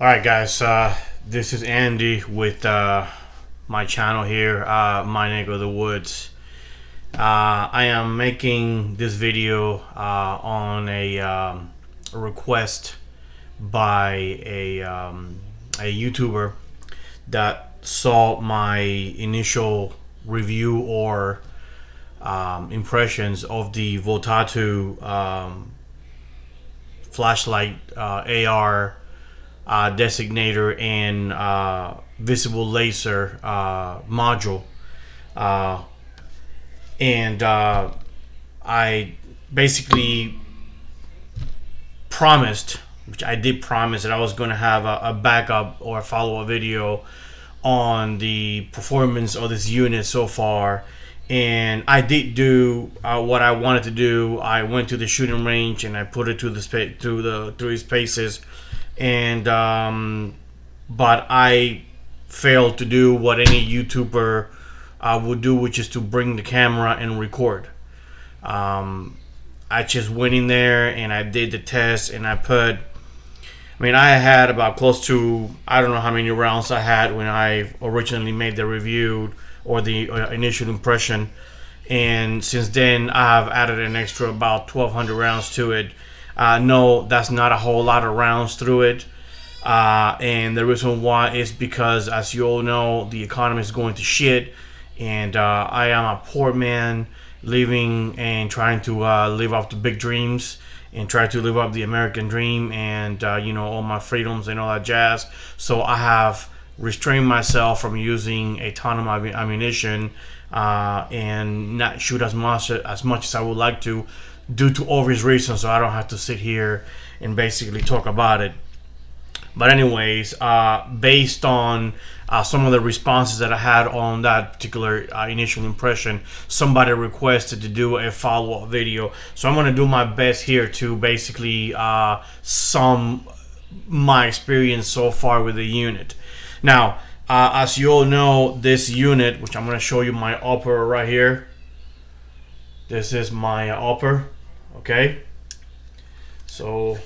Alright guys, this is Andy with my channel here, My Neck of the Woods. I am making this video on a request by a YouTuber that saw my initial review or impressions of the VOTATU flashlight AR designator and visible laser module, and I basically promised, which I did promise, that I was going to have a backup or a follow-up video on the performance of this unit so far. And I did do what I wanted to do. I went to the shooting range and I put it to the through its paces, and but I failed to do what any YouTuber would do, which is to bring the camera and record. I just went in there and I did the test, and I had about close to, I don't know how many rounds I had when I originally made the review or the initial impression, and since then I've added an extra about 1,200 rounds to it. No, that's not a whole lot of rounds through it, and the reason why is because, as you all know, the economy is going to shit, and I am a poor man living and trying to live up to big dreams and try to live up the American dream, and all my freedoms and all that jazz. So I have restrained myself from using a ton of ammunition and not shoot as much as I would like to, due to obvious reasons, so I don't have to sit here and basically talk about it. But anyways, based on some of the responses that I had on that particular initial impression, somebody requested to do a follow-up video. So I'm going to do my best here to basically sum my experience so far with the unit. Now, as you all know, this unit, which I'm going to show you my upper right here. This is my upper, okay? So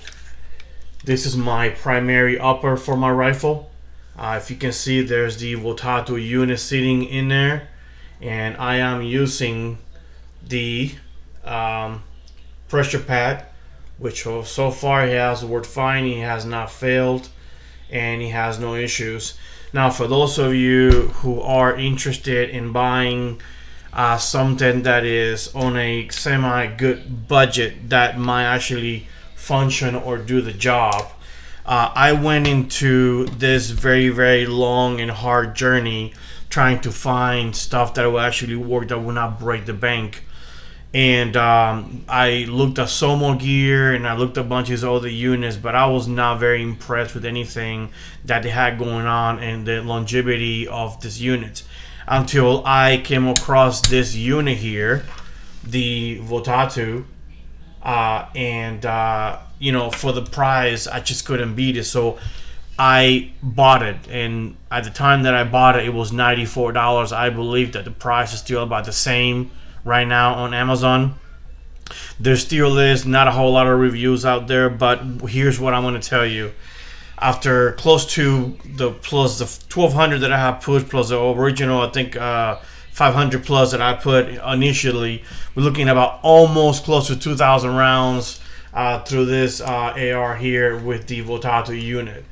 this is my primary upper for my rifle. If you can see, there's the VOTATU unit sitting in there, and I am using the pressure pad, which so far he has worked fine. He has not failed, and he has no issues. Now, for those of you who are interested in buying something that is on a semi-good budget that might actually function or do the job, I went into this very, very long and hard journey trying to find stuff that will actually work, that will not break the bank. And I looked at Somo gear and I looked at a bunch of these other units, but I was not very impressed with anything that they had going on and the longevity of this unit, until I came across this unit here, the VOTATU, and for the price, I just couldn't beat it. So I bought it, and at the time that I bought it, it was $94. I believe that the price is still about the same right now on Amazon. There still is not a whole lot of reviews out there, but here's what I'm going to tell you. After close to the 1,200 that I have put, plus the original, I think 500 plus that I put initially, we're looking at about almost close to 2,000 rounds through this AR here with the VOTATU unit.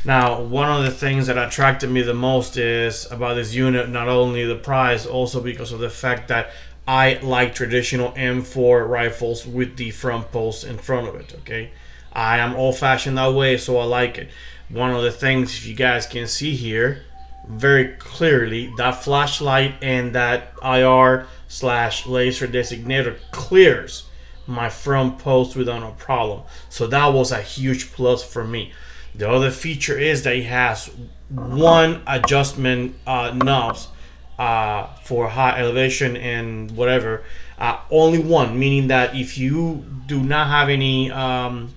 Now, one of the things that attracted me the most is about this unit, not only the price, also because of the fact that I like traditional M4 rifles with the front post in front of it, okay? I am old-fashioned that way, so I like it. One of the things, if you guys can see here very clearly, that flashlight and that IR/laser designator clears my front post without no problem. So that was a huge plus for me. The other feature is that it has one adjustment knobs for high elevation and whatever. Only one, meaning that if you do not have any night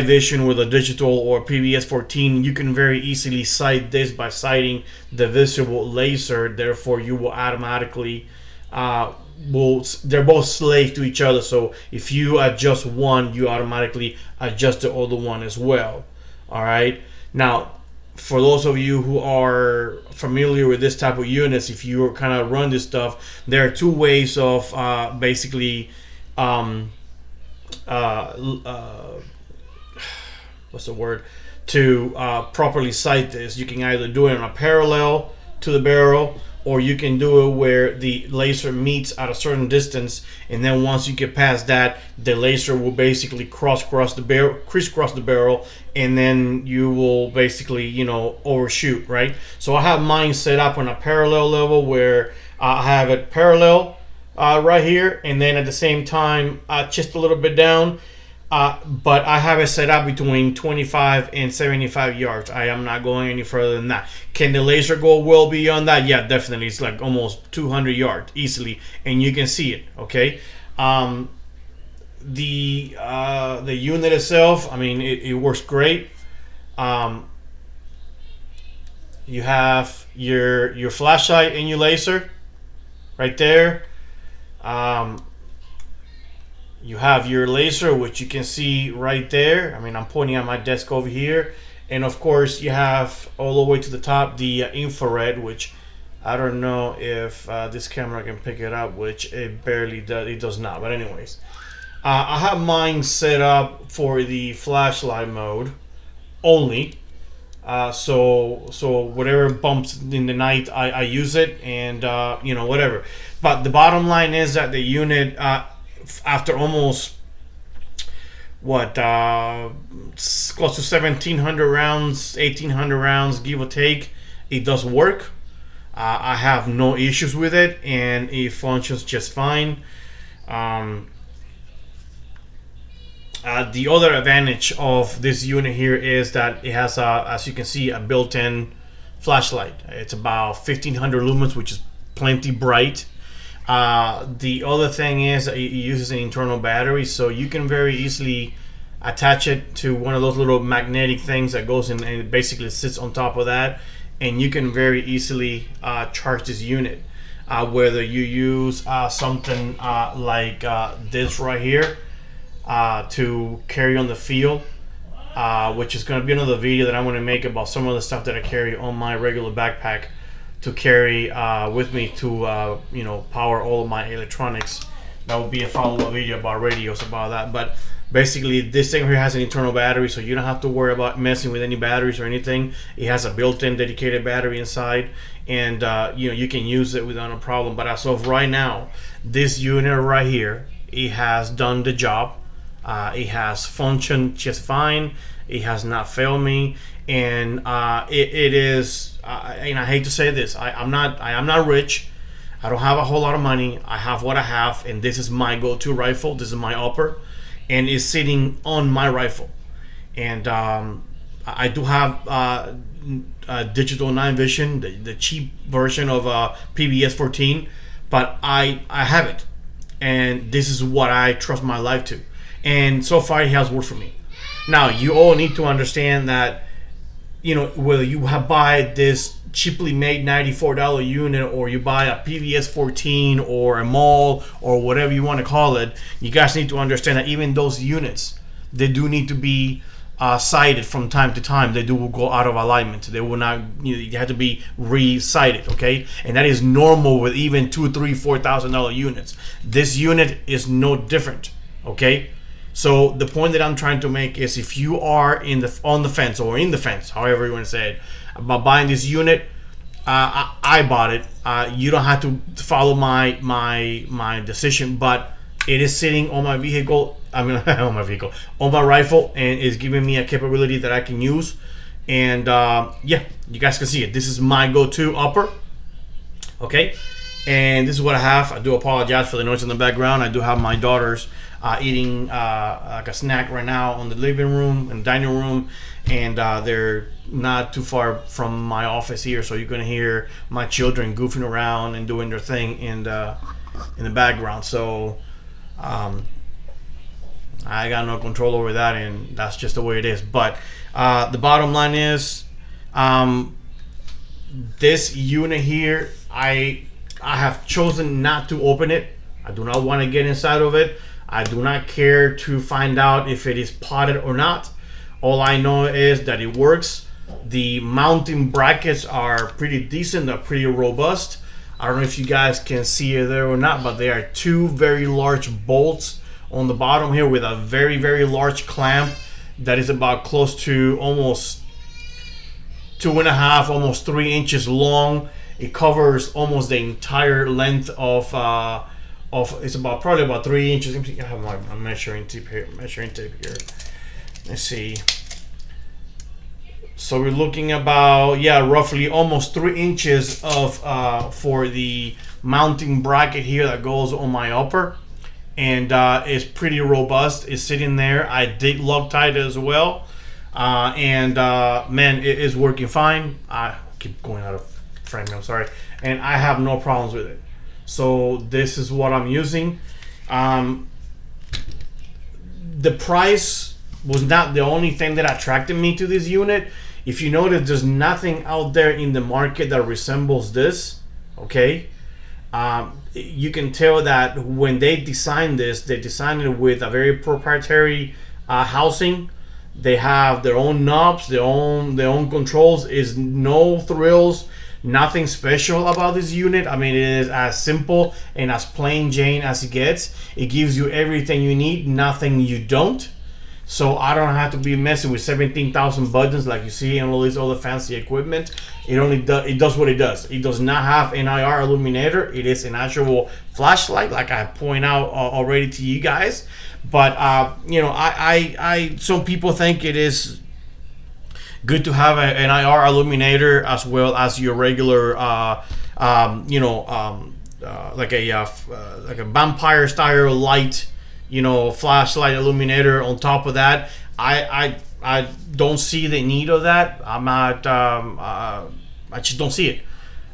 vision with a digital or PBS 14, you can very easily sight this by sighting the visible laser. Therefore, you will automatically they're both slave to each other. So if you adjust one, you automatically adjust the other one as well. All right. Now, for those of you who are familiar with this type of units, if you kind of run this stuff, there are two ways of basically what's the word, to properly sight this. You can either do it on a parallel to the barrel, or you can do it where the laser meets at a certain distance, and then once you get past that, the laser will basically crisscross the barrel, and then you will basically, you know, overshoot, right? So I have mine set up on a parallel level where I have it parallel right here, and then at the same time just a little bit down. But I have it set up between 25 and 75 yards. I am not going any further than that. Can the laser go well beyond that? Yeah, definitely. It's like almost 200 yards easily, and you can see it. Okay. The unit itself, I mean, it works great. You have your flashlight and your laser right there. You have your laser, which you can see right there. I mean, I'm pointing at my desk over here. And of course, you have all the way to the top the infrared, which I don't know if this camera can pick it up, which it barely does. It does not. But anyways, I have mine set up for the flashlight mode only. So whatever bumps in the night, I use it, and you know, whatever. But the bottom line is that the unit, after almost close to 1,700 rounds, 1,800 rounds, give or take, it does work. I have no issues with it, and it functions just fine. The other advantage of this unit here is that it has, as you can see, a built-in flashlight. It's about 1,500 lumens, which is plenty bright. The other thing is that it uses an internal battery, so you can very easily attach it to one of those little magnetic things that goes in, and it basically sits on top of that, and you can very easily charge this unit. Whether you use something like this right here to carry on the field, which is going to be another video that I'm going to make about some of the stuff that I carry on my regular backpack to carry with me to you know, power all of my electronics. That will be a follow-up video about radios, about that. But basically, this thing here has an internal battery, so you don't have to worry about messing with any batteries or anything. It has a built-in dedicated battery inside, and you know, you can use it without a problem. But as of right now, this unit right here, it has done the job. It has functioned just fine. It has not failed me, and it is. And I hate to say this, I am not rich. I don't have a whole lot of money. I have what I have, and this is my go-to rifle. This is my upper, and it's sitting on my rifle. And I do have digital night vision, the cheap version of PBS 14, but I have it, and this is what I trust my life to. And so far, it has worked for me. Now, you all need to understand that, you know, whether you buy this cheaply made $94 unit, or you buy a PVS 14 or a mall or whatever you want to call it, you guys need to understand that even those units, they do need to be sighted from time to time. They do go out of alignment. They will not, you know, you have to be re-sighted, okay? And that is normal with even $2,000, $3,000, $4,000 units. This unit is no different, okay? So the point that I'm trying to make is, if you are on the fence, or in the fence, however you want to say it, about buying this unit, I bought it. You don't have to follow my decision, but it is sitting on my vehicle. I mean, on my rifle, and is giving me a capability that I can use. And yeah, you guys can see it. This is my go-to upper. Okay, and this is what I have. I do apologize for the noise in the background. I do have my daughters eating like a snack right now on the living room and dining room, and they're not too far from my office here, so you're gonna hear my children goofing around and doing their thing in the background. So I got no control over that, and that's just the way it is. But the bottom line is, this unit here, I have chosen not to open it I do not want to get inside of it. I do not care to find out if it is potted or not. All I know is that it works. The mounting brackets are pretty decent. They're pretty robust. I don't know if you guys can see it there or not, but there are two very large bolts on the bottom here with a very, very large clamp that is about close to almost 2.5, almost 3 inches long. It covers almost the entire length of it's about probably about 3 inches. I have my measuring tape here. Let's see. So we're looking about, yeah, roughly almost 3 inches of for the mounting bracket here that goes on my upper, and it's pretty robust. It's sitting there. I did Loctite as well, and man, it is working fine. I keep going out of frame, I'm sorry, and I have no problems with it. So this is what I'm using. The price was not the only thing that attracted me to this unit. If you notice, there's nothing out there in the market that resembles this, okay? You can tell that when they designed this, they designed it with a very proprietary housing. They have their own knobs, their own controls. Is no thrills, nothing special about this unit. I mean, it is as simple and as plain Jane as it gets. It gives you everything you need, nothing you don't. So I don't have to be messing with 17,000 buttons like you see in all this other fancy equipment. It does what it does. It does not have an IR illuminator. It is an actual flashlight, like I point out already to you guys. But you know, some people think it is good to have an IR illuminator as well as your regular, you know, like a vampire style light, you know, flashlight illuminator on top of that. I don't see the need of that. I'm not. I just don't see it.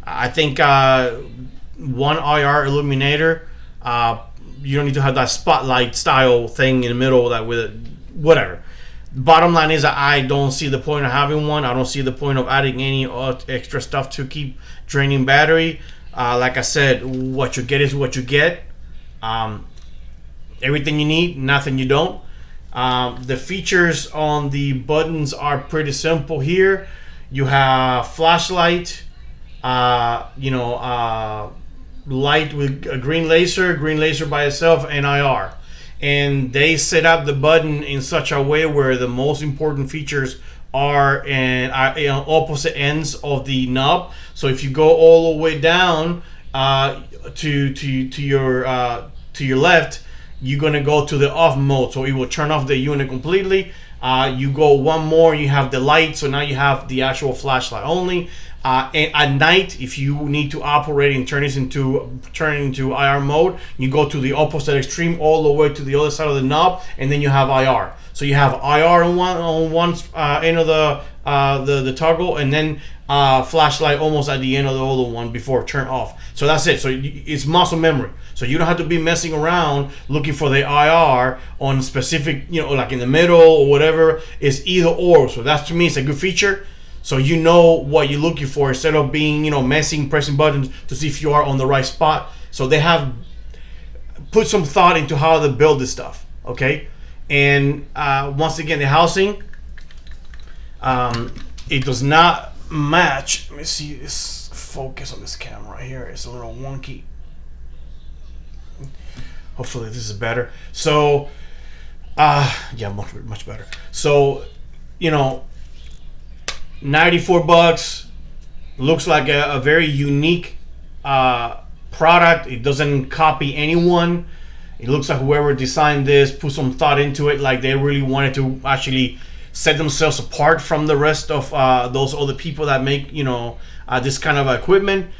I think one IR illuminator. You don't need to have that spotlight style thing in the middle of that with it. Whatever. Bottom line is that I don't see the point of having one. I don't see the point of adding any extra stuff to keep draining battery. Like I said, what you get is what you get. Everything you need, nothing you don't. The features on the buttons are pretty simple here. You have flashlight, you know, light with a green laser by itself, and IR. And they set up the button in such a way where the most important features are on opposite ends of the knob. So if you go all the way down to your left, you're gonna go to the off mode, so it will turn off the unit completely. You go one more, you have the light, so now you have the actual flashlight only. And at night, if you need to operate and turn it into IR mode, you go to the opposite extreme all the way to the other side of the knob, and then you have IR. So you have IR on one end of the toggle, and then flashlight almost at the end of the other one before turn off. So that's it. So it's muscle memory. So you don't have to be messing around looking for the IR on specific, you know, like in the middle or whatever. It's either or. So that's, to me, it's a good feature. So you know what you're looking for instead of being, you know, pressing buttons to see if you are on the right spot. So they have put some thought into how to build this stuff, okay? And once again, the housing, it does not match. Let me see this focus on this camera right here. It's a little wonky. Hopefully this is better. So, yeah, much better. So, you know, $94 looks like a very unique product. It doesn't copy anyone. It looks like whoever designed this put some thought into it, like they really wanted to actually set themselves apart from the rest of those other people that make, you know, this kind of equipment.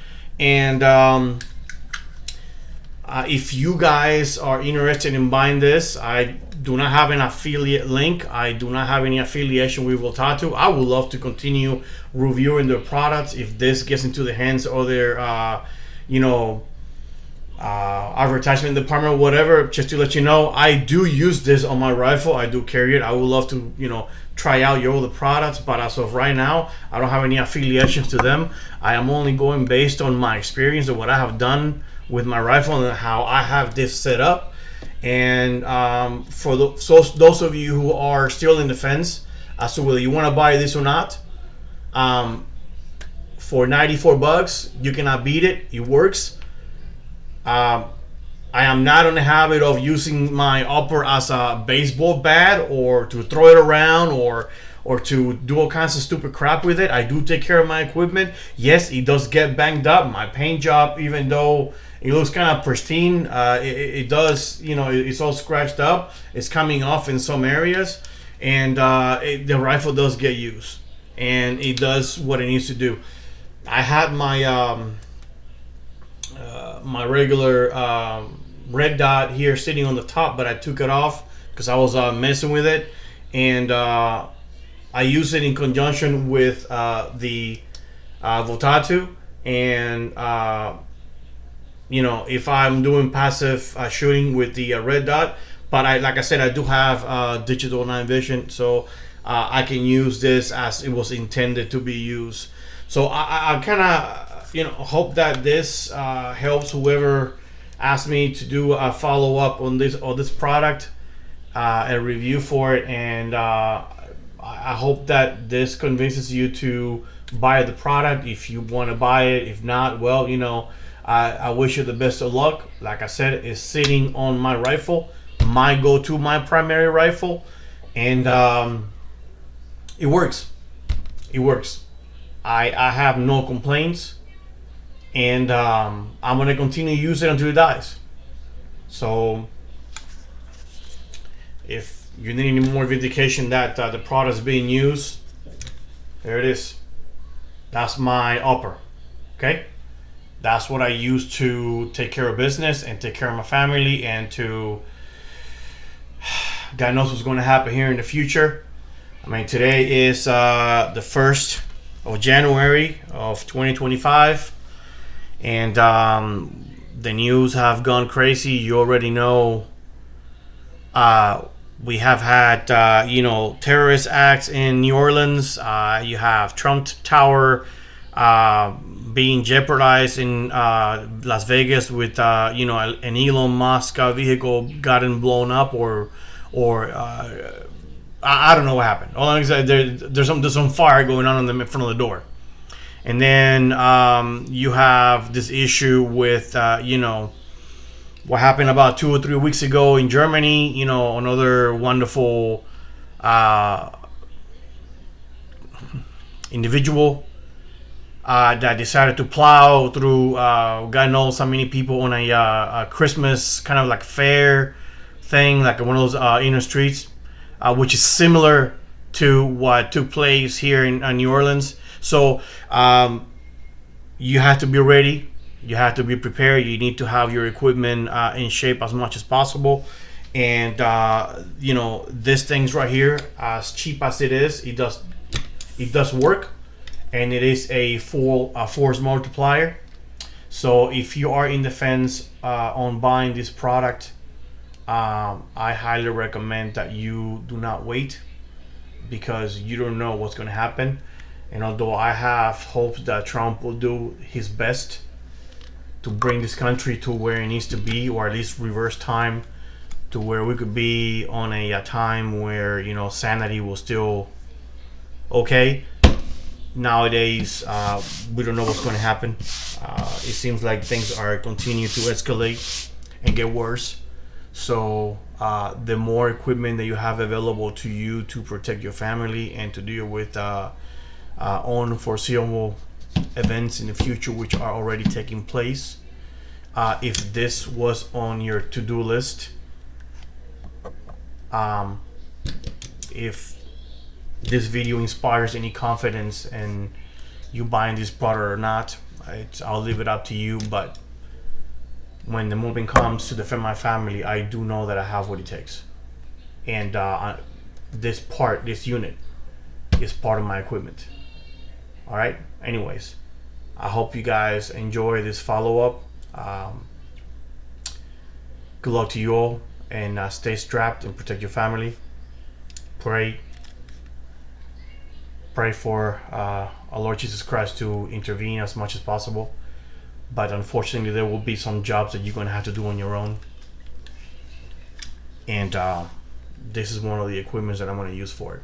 And if you guys are interested in buying this, I do not have an affiliate link. I do not have any affiliation with VOTATU. I would love to continue reviewing their products if this gets into the hands of their, you know, advertisement department or whatever. Just to let you know, I do use this on my rifle. I do carry it. I would love to, you know, try out your other products, but as of right now, I don't have any affiliations to them. I am only going based on my experience of what I have done with my rifle and how I have this set up. And for those of you who are still in the fence as to whether you want to buy this or not, for $94, you cannot beat it. It works. I am not in the habit of using my upper as a baseball bat or to throw it around or to do all kinds of stupid crap with it. I do take care of my equipment. Yes, it does get banged up. My paint job, even though it looks kind of pristine, it does, it's all scratched up. It's coming off in some areas, and the rifle does get used, and it does what it needs to do. I had my my regular red dot here sitting on the top, but I took it off because I was messing with it, and I use it in conjunction with the VOTATU, and if I'm doing passive shooting with the red dot. But like I said, I do have digital night vision, so I can use this as it was intended to be used. So I kind of hope that this helps whoever asked me to do a follow up on this product, a review for it, and I hope that this convinces you to buy the product if you want to buy it. If not, well, I wish you the best of luck. Like I said, it's sitting on my rifle, my go-to, my primary rifle, and it works. It works. I have no complaints, and I'm gonna continue to use it until it dies. So if you need any more vindication that the product is being used, there it is. That's my upper. Okay, that's what I use to take care of business and take care of my family, and to God knows what's going to happen here in the future. I mean, today is the 1st of January of 2025, and the news have gone crazy. You already know. We have had terrorist acts in New Orleans. You have Trump Tower being jeopardized in Las Vegas with an Elon Musk vehicle gotten blown up, or I don't know what happened. All I'm saying, there's some fire going on in front of the door, and then you have this issue with what happened about 2 or 3 weeks ago in Germany. Another wonderful individual that decided to plow through God knows how many people on a Christmas kind of like fair thing, like one of those inner streets, which is similar to what took place here in New Orleans. So you have to be ready. You have to be prepared. You need to have your equipment in shape as much as possible. And this thing's right here, as cheap as it is, it does work, and it is a full force multiplier. So if you are in the fence on buying this product, I highly recommend that you do not wait, because you don't know what's going to happen. And although I have hopes that Trump will do his best to bring this country to where it needs to be, or at least reverse time to where we could be on a time where sanity will still okay. Nowadays, we don't know what's going to happen. It seems like things are continuing to escalate and get worse. So the more equipment that you have available to you to protect your family and to deal with unforeseeable events in the future, which are already taking place. If this was on your to-do list, if this video inspires any confidence in you buying this product or not, I'll leave it up to you. But when the moment comes to defend my family, I do know that I have what it takes, and this unit is part of my equipment. All right. Anyways, I hope you guys enjoy this follow-up. Good luck to you all, and stay strapped and protect your family. Pray for our Lord Jesus Christ to intervene as much as possible. but unfortunately there will be some jobs that you're going to have to do on your own. And this is one of the equipments that I'm going to use for it.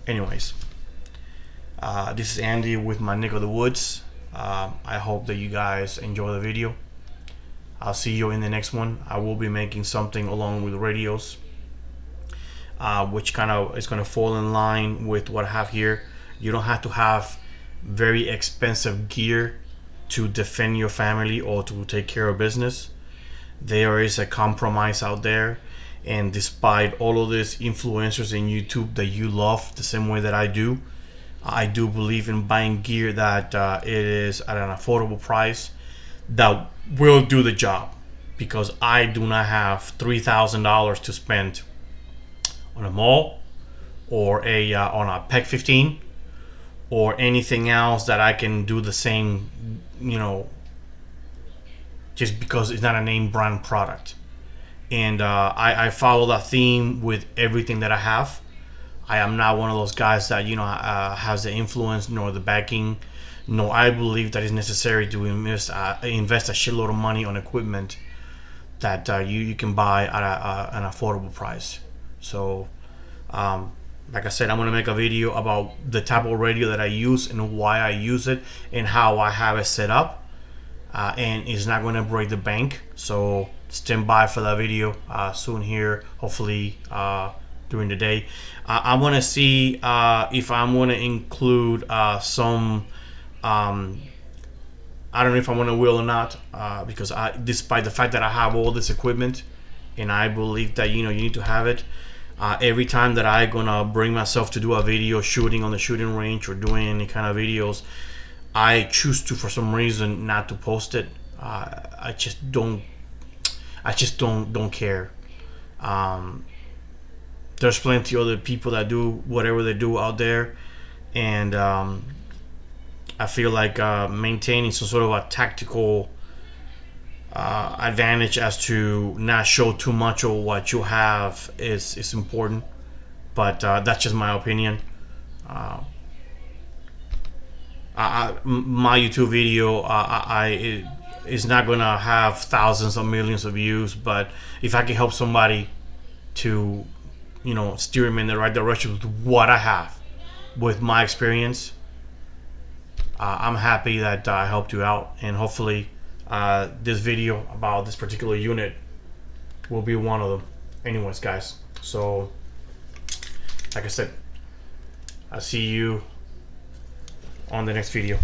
Anyways, this is Andy with my Nick of the Woods. I hope that you guys enjoy the video. I'll see you in the next one. I will be making something along with radios, which kind of is going to fall in line with what I have here. You don't have to have very expensive gear to defend your family or to take care of business. There is a compromise out there, and despite all of these influencers in YouTube that you love the same way that I do believe in buying gear that it is at an affordable price that will do the job, because I do not have $3,000 to spend on a mall or on a PEC 15 or anything else that I can do the same, just because it's not a name brand product. And I follow that theme with everything that I have. I am not one of those guys that has the influence nor the backing. No, I believe that it's necessary to invest a shitload of money on equipment that you can buy at an affordable price. So, like I said, I'm gonna make a video about the type of radio that I use and why I use it and how I have it set up. And it's not gonna break the bank. So stand by for that video soon here, hopefully during the day. I want to see if I'm going to include some I don't know if I'm gonna will or not, because despite the fact that I have all this equipment and I believe that you need to have it, every time that I gonna bring myself to do a video shooting on the shooting range or doing any kind of videos, I choose to, for some reason, not to post it. I just don't care. There's plenty of other people that do whatever they do out there, and I feel like maintaining some sort of a tactical advantage as to not show too much of what you have is important. But that's just my opinion. My YouTube video is not gonna have thousands or millions of views, but if I can help somebody to steer them in the right direction with what I have, with my experience, I'm happy that I helped you out, and hopefully this video about this particular unit will be one of them. Anyways, guys, so like I said, I'll see you on the next video.